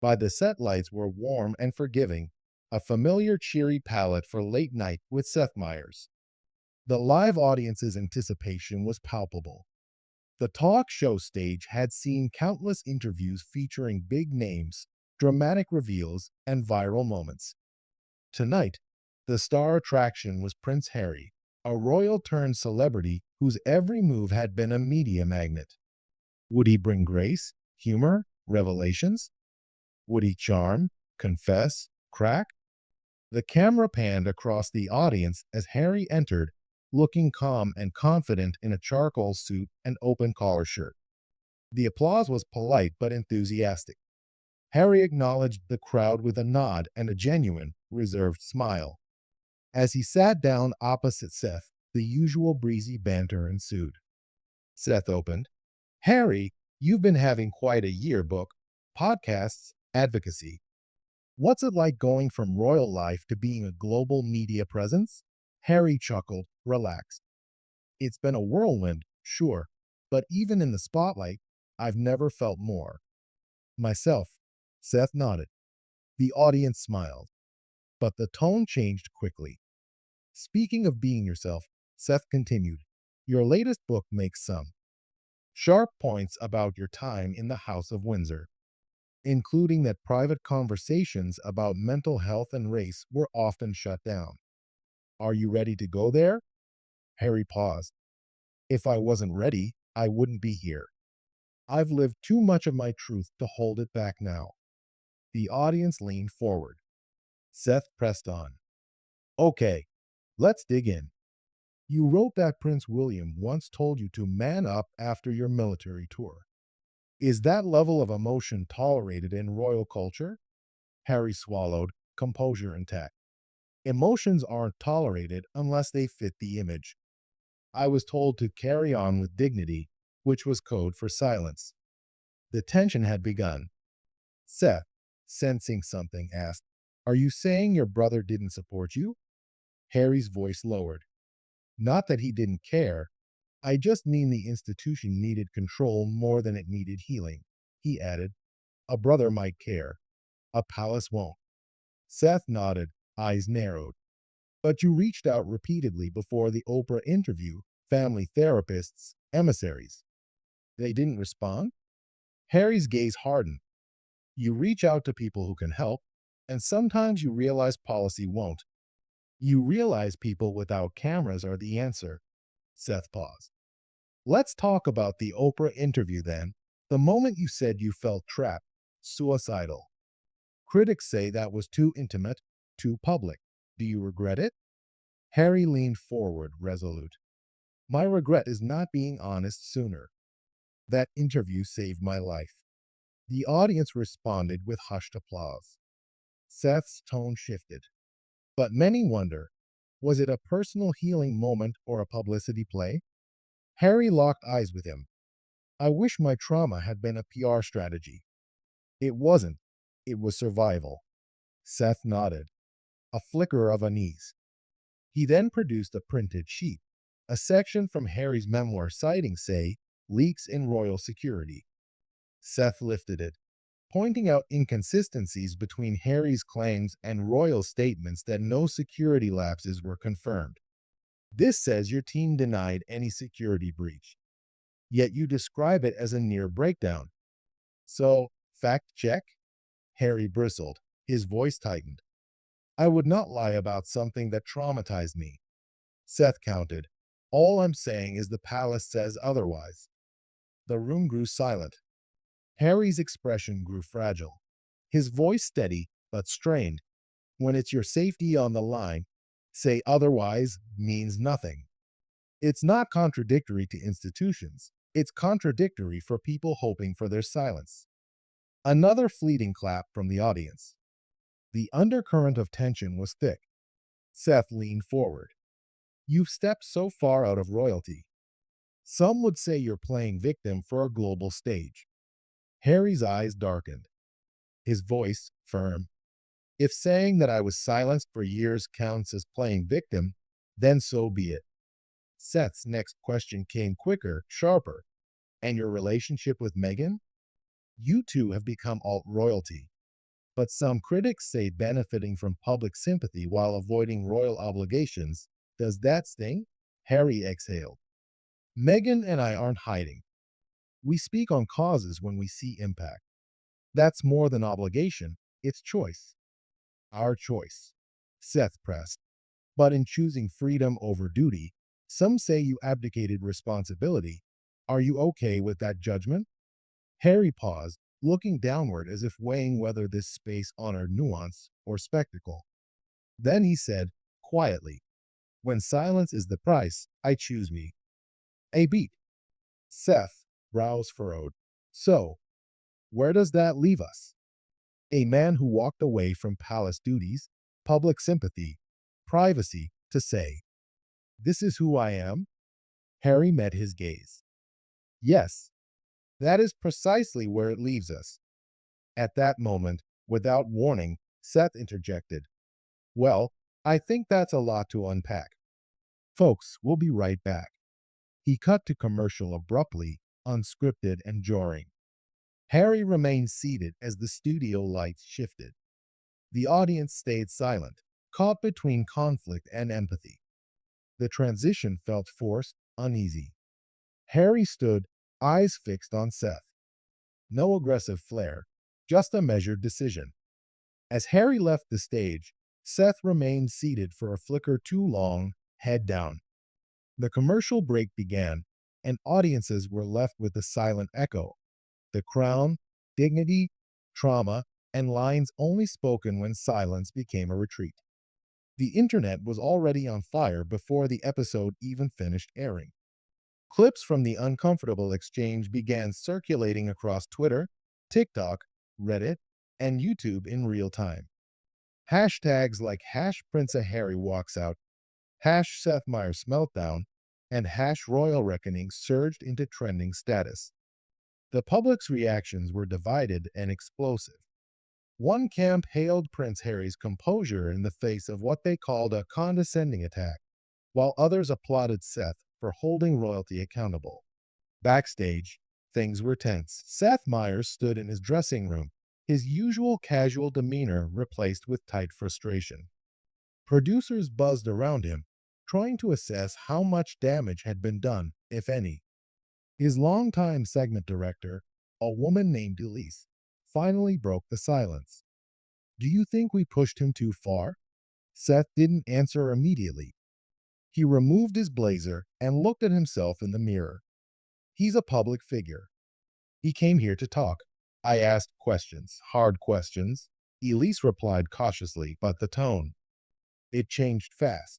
By the set lights were warm and forgiving, a familiar cheery palette for late night with Seth Meyers. The live audience's anticipation was palpable. The talk show stage had seen countless interviews featuring big names, dramatic reveals, and viral moments. Tonight, the star attraction was Prince Harry, a royal-turned celebrity whose every move had been a media magnet. Would he bring grace, humor, revelations? Would he charm, confess, crack? The camera panned across the audience as Harry entered, looking calm and confident in a charcoal suit and open collar shirt. The applause was polite but enthusiastic. Harry acknowledged the crowd with a nod and a genuine, reserved smile. As he sat down opposite Seth, the usual breezy banter ensued. Seth opened. Harry, you've been having quite a year, book, podcasts, advocacy. What's it like going from royal life to being a global media presence? Harry chuckled, relaxed. It's been a whirlwind, sure, but even in the spotlight, I've never felt more. Myself, Seth nodded. The audience smiled, but the tone changed quickly. Speaking of being yourself, Seth continued, your latest book makes some sharp points about your time in the House of Windsor, including that private conversations about mental health and race were often shut down. Are you ready to go there? Harry paused. If I wasn't ready, I wouldn't be here. I've lived too much of my truth to hold it back now. The audience leaned forward. Seth pressed on. Okay, let's dig in. You wrote that Prince William once told you to man up after your military tour. Is that level of emotion tolerated in royal culture? Harry swallowed, composure intact. Emotions aren't tolerated unless they fit the image. I was told to carry on with dignity, which was code for silence. The tension had begun. Seth, sensing something, asked, are you saying your brother didn't support you? Harry's voice lowered. Not that he didn't care. I just mean the institution needed control more than it needed healing. He added, a brother might care. A palace won't. Seth nodded, eyes narrowed. But you reached out repeatedly before the Oprah interview, family therapists, emissaries. They didn't respond? Harry's gaze hardened. You reach out to people who can help, and sometimes you realize policy won't. You realize people without cameras are the answer. Seth paused. Let's talk about the Oprah interview then. The moment you said you felt trapped, suicidal. Critics say that was too intimate, too public. Do you regret it? Harry leaned forward, resolute. My regret is not being honest sooner. That interview saved my life. The audience responded with hushed applause. Seth's tone shifted. But many wonder, was it a personal healing moment or a publicity play? Harry locked eyes with him. I wish my trauma had been a PR strategy. It wasn't. It was survival. Seth nodded, a flicker of unease. He then produced a printed sheet, a section from Harry's memoir citing, say, leaks in royal security. Seth lifted it, pointing out inconsistencies between Harry's claims and royal statements that no security lapses were confirmed. This says your team denied any security breach, yet you describe it as a near breakdown. So, fact check? Harry bristled, his voice tightened. I would not lie about something that traumatized me. Seth countered. All I'm saying is the palace says otherwise. The room grew silent. Harry's expression grew fragile, his voice steady but strained. When it's your safety on the line, say otherwise means nothing. It's not contradictory to institutions. It's contradictory for people hoping for their silence. Another fleeting clap from the audience. The undercurrent of tension was thick. Seth leaned forward. You've stepped so far out of royalty. Some would say you're playing victim for a global stage. Harry's eyes darkened, his voice firm. If saying that I was silenced for years counts as playing victim, then so be it. Seth's next question came quicker, sharper. And your relationship with Meghan? You two have become alt royalty. but some critics say benefiting from public sympathy while avoiding royal obligations. Does that sting? Harry exhaled. Meghan and I aren't hiding. We speak on causes when we see impact. That's more than obligation, it's choice. Our choice. Seth pressed. But in choosing freedom over duty, some say you abdicated responsibility. Are you okay with that judgment? Harry paused, looking downward as if weighing whether this space honored nuance or spectacle. Then he said, quietly, when silence is the price, I choose me. A beat. Seth, brows furrowed. So, where does that leave us? A man who walked away from palace duties, public sympathy, privacy, to say, this is who I am? Harry met his gaze. Yes, that is precisely where it leaves us. At that moment, without warning, Seth interjected, well, I think that's a lot to unpack. Folks, we'll be right back. He cut to commercial abruptly, unscripted and jarring. Harry remained seated as the studio lights shifted. The audience stayed silent, caught between conflict and empathy. The transition felt forced, uneasy. Harry stood, eyes fixed on Seth. No aggressive flair, just a measured decision. As Harry left the stage, Seth remained seated for a flicker too long, head down. The commercial break began, and audiences were left with a silent echo. The crown, dignity, trauma, and lines only spoken when silence became a retreat. The internet was already on fire before the episode even finished airing. Clips from the uncomfortable exchange began circulating across Twitter, TikTok, Reddit, and YouTube in real time. Hashtags like #PrinceHarryWalksOut, #Seth Meyers Meltdown, and #Royal Reckoning surged into trending status. The public's reactions were divided and explosive. One camp hailed Prince Harry's composure in the face of what they called a condescending attack, while others applauded Seth for holding royalty accountable. Backstage, things were tense. Seth Meyers stood in his dressing room, his usual casual demeanor replaced with tight frustration. Producers buzzed around him, trying to assess how much damage had been done, if any. His longtime segment director, a woman named Elise, finally broke the silence. Do you think we pushed him too far? Seth didn't answer immediately. He removed his blazer and looked at himself in the mirror. He's a public figure. He came here to talk. I asked questions, hard questions. Elise replied cautiously, but the tone. It changed fast.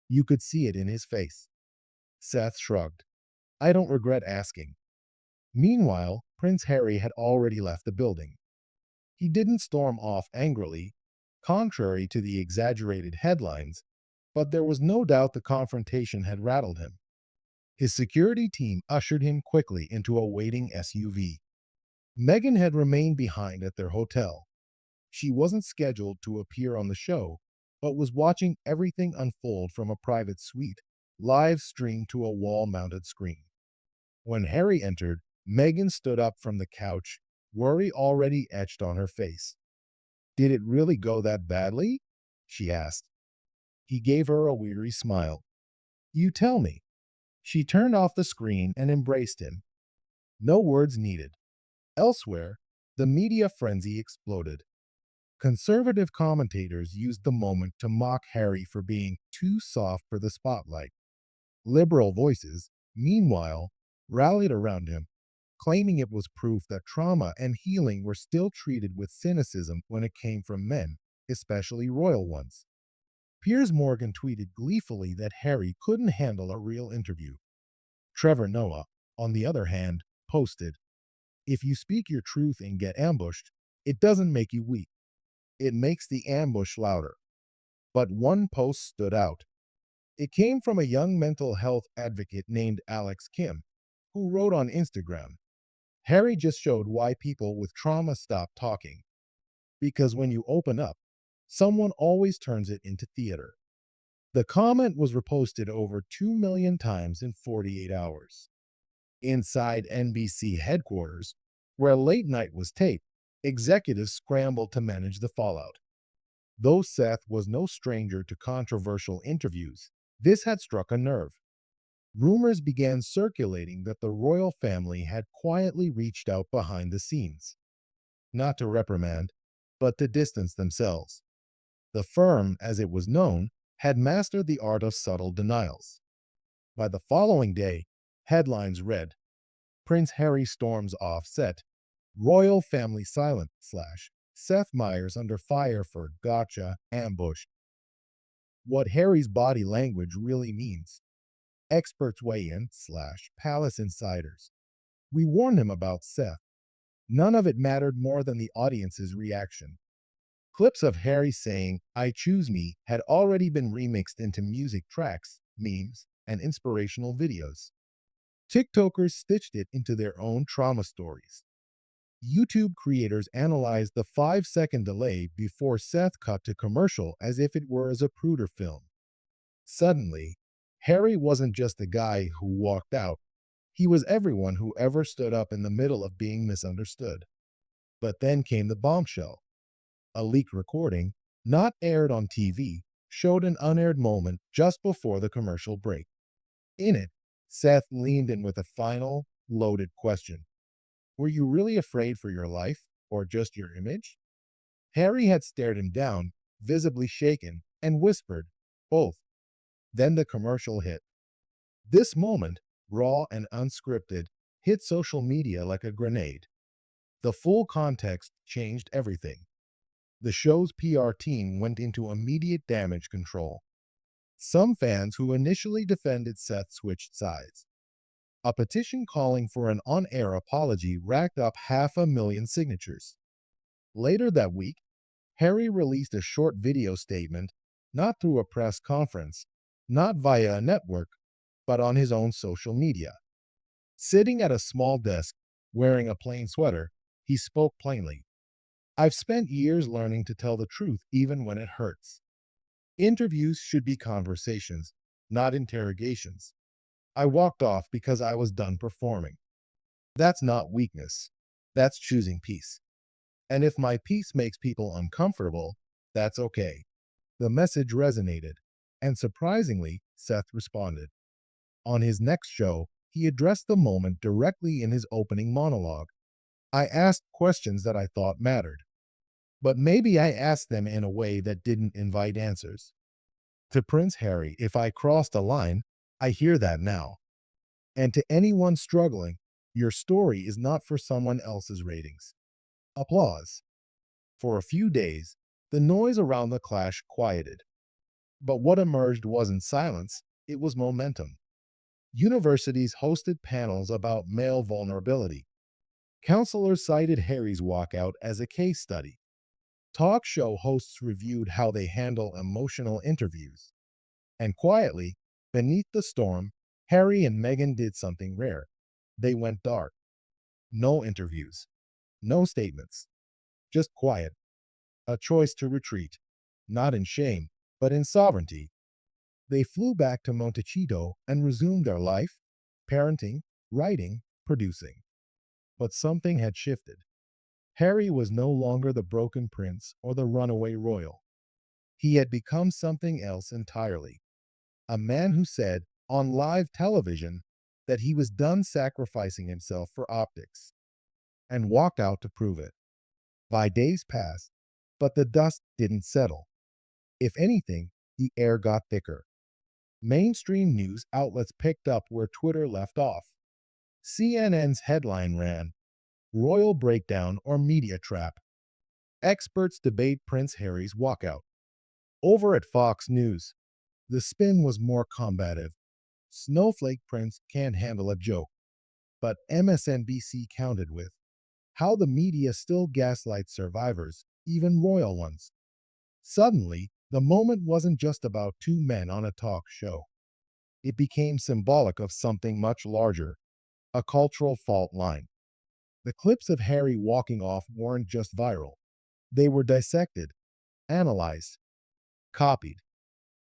You could see it in his face. Seth shrugged. I don't regret asking. Meanwhile, Prince Harry had already left the building. He didn't storm off angrily, contrary to the exaggerated headlines, but there was no doubt the confrontation had rattled him. His security team ushered him quickly into a waiting SUV. Meghan had remained behind at their hotel. She wasn't scheduled to appear on the show, but was watching everything unfold from a private suite, live streamed to a wall-mounted screen. When Harry entered, Meghan stood up from the couch, worry already etched on her face. Did it really go that badly? She asked. He gave her a weary smile. You tell me. She turned off the screen and embraced him. No words needed. Elsewhere, the media frenzy exploded. Conservative commentators used the moment to mock Harry for being too soft for the spotlight. Liberal voices, meanwhile, rallied around him, claiming it was proof that trauma and healing were still treated with cynicism when it came from men, especially royal ones. Piers Morgan tweeted gleefully that Harry couldn't handle a real interview. Trevor Noah, on the other hand, posted, if you speak your truth and get ambushed, it doesn't make you weak. It makes the ambush louder. But one post stood out. It came from a young mental health advocate named Alex Kim, who wrote on Instagram, Harry just showed why people with trauma stop talking. Because when you open up, someone always turns it into theater. The comment was reposted over 2 million times in 48 hours. Inside NBC headquarters, where late night was taped, Executives scrambled to manage the fallout. Though Seth was no stranger to controversial interviews, this had struck a nerve. Rumors began circulating that the royal family had quietly reached out behind the scenes, not to reprimand, but to distance themselves. The firm, as it was known, had mastered the art of subtle denials. By the following day, headlines read, Prince Harry storms off set, royal family silent slash Seth Meyers under fire for gotcha ambush. What Harry's body language really means. Experts weigh in slash palace insiders. We warned him about Seth. None of it mattered more than the audience's reaction. Clips of Harry saying, I choose me, had already been remixed into music tracks, memes, and inspirational videos. TikTokers stitched it into their own trauma stories. YouTube creators analyzed the 5-second delay before Seth cut to commercial as if it were a Zapruder film. Suddenly, Harry wasn't just the guy who walked out. He was everyone who ever stood up in the middle of being misunderstood. But then came the bombshell. A leaked recording, not aired on TV, showed an unaired moment just before the commercial break. In it, Seth leaned in with a final, loaded question. Were you really afraid for your life, or just your image? Harry had stared him down, visibly shaken, and whispered, both. Then the commercial hit. This moment, raw and unscripted, hit social media like a grenade. The full context changed everything. The show's PR team went into immediate damage control. Some fans who initially defended Seth switched sides. A petition calling for an on-air apology racked up 500,000 signatures. Later that week, Harry released a short video statement, not through a press conference, not via a network, but on his own social media. Sitting at a small desk, wearing a plain sweater, he spoke plainly. I've spent years learning to tell the truth even when it hurts. Interviews should be conversations, not interrogations. I walked off because I was done performing. That's not weakness. That's choosing peace. And if my peace makes people uncomfortable, that's okay. The message resonated, and surprisingly, Seth responded. On his next show, he addressed the moment directly in his opening monologue. I asked questions that I thought mattered, but maybe I asked them in a way that didn't invite answers. To Prince Harry, if I crossed a line, I hear that now. And to anyone struggling, your story is not for someone else's ratings. Applause. For a few days, the noise around the clash quieted. But what emerged wasn't silence, it was momentum. Universities hosted panels about male vulnerability. Counselors cited Harry's walkout as a case study. Talk show hosts reviewed how they handle emotional interviews. And quietly, beneath the storm, Harry and Meghan did something rare. They went dark. No interviews. No statements. Just quiet. A choice to retreat. Not in shame, but in sovereignty. They flew back to Montecito and resumed their life, parenting, writing, producing. But something had shifted. Harry was no longer the broken prince or the runaway royal. He had become something else entirely. A man who said, on live television, that he was done sacrificing himself for optics, and walked out to prove it. By days passed, but the dust didn't settle. If anything, the air got thicker. Mainstream news outlets picked up where Twitter left off. CNN's headline ran, Royal Breakdown or Media Trap. Experts debate Prince Harry's walkout. Over at Fox News, the spin was more combative. Snowflake Prince can't handle a joke. But MSNBC countered with, how the media still gaslights survivors, even royal ones. Suddenly, the moment wasn't just about two men on a talk show. It became symbolic of something much larger, a cultural fault line. The clips of Harry walking off weren't just viral. They were dissected, analyzed, copied.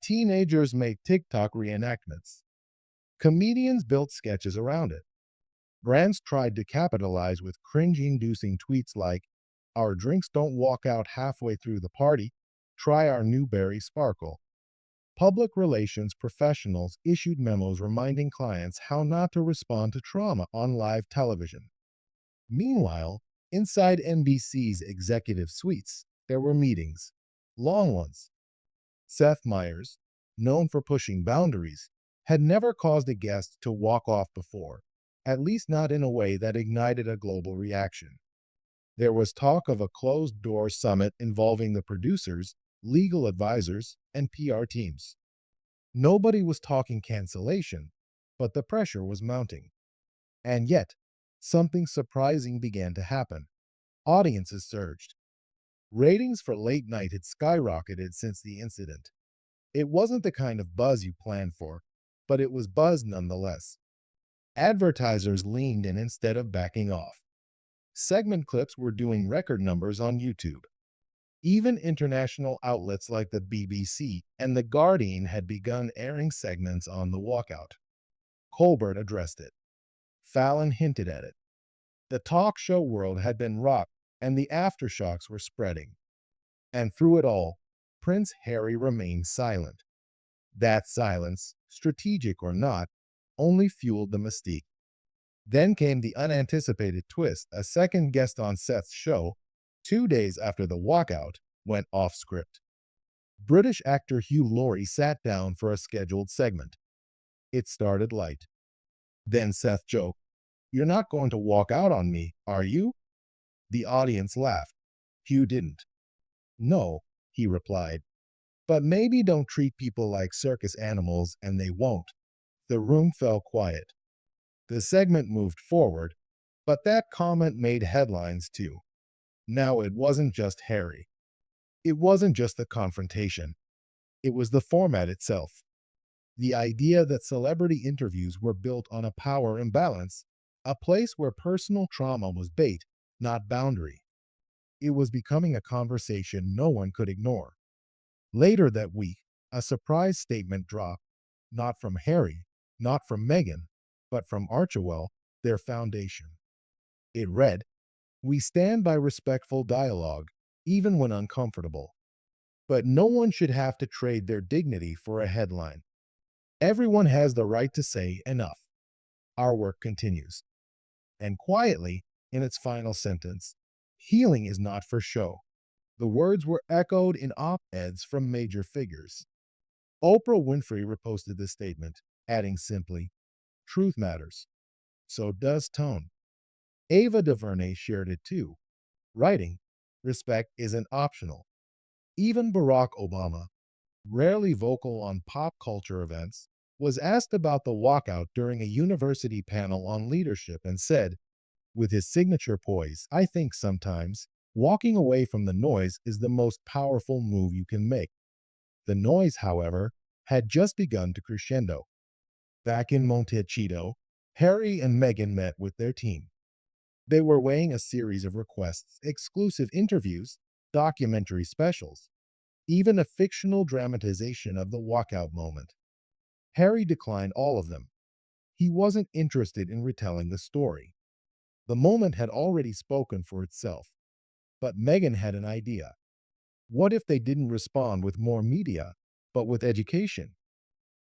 Teenagers made TikTok reenactments. Comedians built sketches around it. Brands tried to capitalize with cringe-inducing tweets like, Our drinks don't walk out halfway through the party. Try our new berry sparkle. Public relations professionals issued memos reminding clients how not to respond to trauma on live television. Meanwhile, inside NBC's executive suites, there were meetings, long ones. Seth Meyers, known for pushing boundaries, had never caused a guest to walk off before, at least not in a way that ignited a global reaction. There was talk of a closed door summit involving the producers, legal advisors, and PR teams. Nobody was talking cancellation, but the pressure was mounting. And yet, something surprising began to happen. Audiences surged. Ratings for late night had skyrocketed since the incident. It wasn't the kind of buzz you planned for, but it was buzz nonetheless. Advertisers leaned in instead of backing off. Segment clips were doing record numbers on YouTube. Even international outlets like the BBC and The Guardian had begun airing segments on the walkout. Colbert addressed it. Fallon hinted at it. The talk show world had been rocked, and the aftershocks were spreading. And through it all, Prince Harry remained silent. That silence, strategic or not, only fueled the mystique. Then came the unanticipated twist. A second guest on Seth's show, 2 days after the walkout, went off script. British actor Hugh Laurie sat down for a scheduled segment. It started light. Then Seth joked, "You're not going to walk out on me, are you?" The audience laughed. Hugh didn't. "No," he replied, "but maybe don't treat people like circus animals and they won't." The room fell quiet. The segment moved forward, but that comment made headlines too. Now it wasn't just Harry. It wasn't just the confrontation. It was the format itself. The idea that celebrity interviews were built on a power imbalance, a place where personal trauma was bait, not boundary. It was becoming a conversation no one could ignore. Later that week, a surprise statement dropped, not from Harry, not from Meghan, but from Archewell, their foundation. It read, "We stand by respectful dialogue, even when uncomfortable. But no one should have to trade their dignity for a headline. Everyone has the right to say enough. Our work continues." And quietly, in its final sentence, "Healing is not for show." The words were echoed in op-eds from major figures. Oprah Winfrey reposted this statement, adding simply, "Truth matters. So does tone." Ava DuVernay shared it too, writing, "Respect isn't optional." Even Barack Obama, rarely vocal on pop culture events, was asked about the walkout during a university panel on leadership and said, with his signature poise, "I think sometimes walking away from the noise is the most powerful move you can make." The noise, however, had just begun to crescendo. Back in Montecito, Harry and Meghan met with their team. They were weighing a series of requests, exclusive interviews, documentary specials, even a fictional dramatization of the walkout moment. Harry declined all of them. He wasn't interested in retelling the story. The moment had already spoken for itself. But Meghan had an idea. What if they didn't respond with more media, but with education?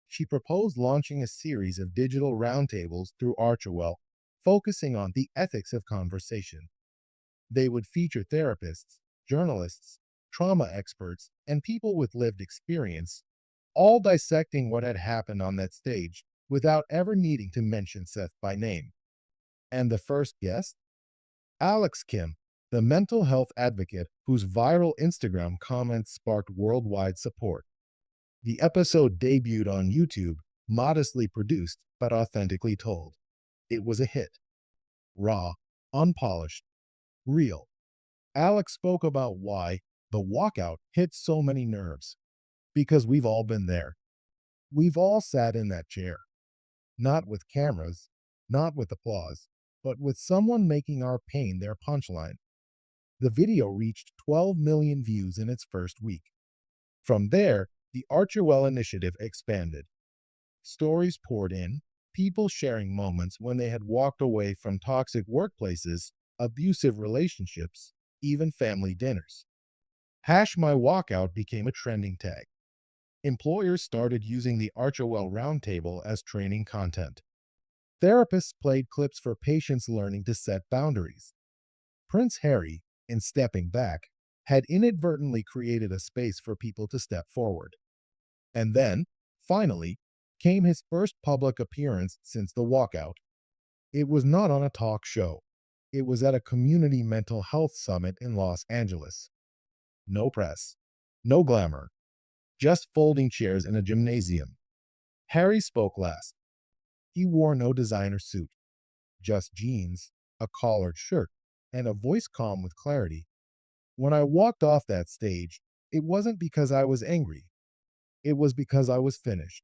She proposed launching a series of digital roundtables through Archewell, focusing on the ethics of conversation. They would feature therapists, journalists, trauma experts, and people with lived experience, all dissecting what had happened on that stage without ever needing to mention Seth by name. And the first guest? Alex Kim, the mental health advocate whose viral Instagram comments sparked worldwide support. The episode debuted on YouTube, modestly produced but authentically told. It was a hit. Raw, unpolished, real. Alex spoke about why the walkout hit so many nerves. Because we've all been there. We've all sat in that chair. Not with cameras, not with applause, but with someone making our pain their punchline. The video reached 12 million views in its first week. From there, the Archewell initiative expanded. Stories poured in, people sharing moments when they had walked away from toxic workplaces, abusive relationships, even family dinners. Hash My Walkout became a trending tag. Employers started using the Archewell Roundtable as training content. Therapists played clips for patients learning to set boundaries. Prince Harry, in Stepping Back, had inadvertently created a space for people to step forward. And then, finally, came his first public appearance since the walkout. It was not on a talk show. It was at a community mental health summit in Los Angeles. No press, no glamour, just folding chairs in a gymnasium. Harry spoke last. He wore no designer suit, just jeans, a collared shirt, and a voice calm with clarity. When I walked off that stage, it wasn't because I was angry. It was because I was finished.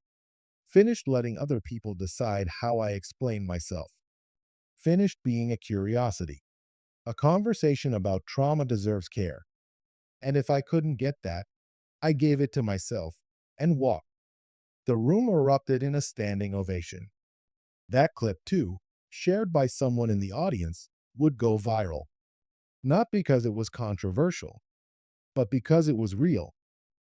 Finished letting other people decide how I explain myself. Finished being a curiosity. A conversation about trauma deserves care. And if I couldn't get that, I gave it to myself and walked. The room erupted in a standing ovation. That clip, too, shared by someone in the audience, would go viral. Not because it was controversial, but because it was real.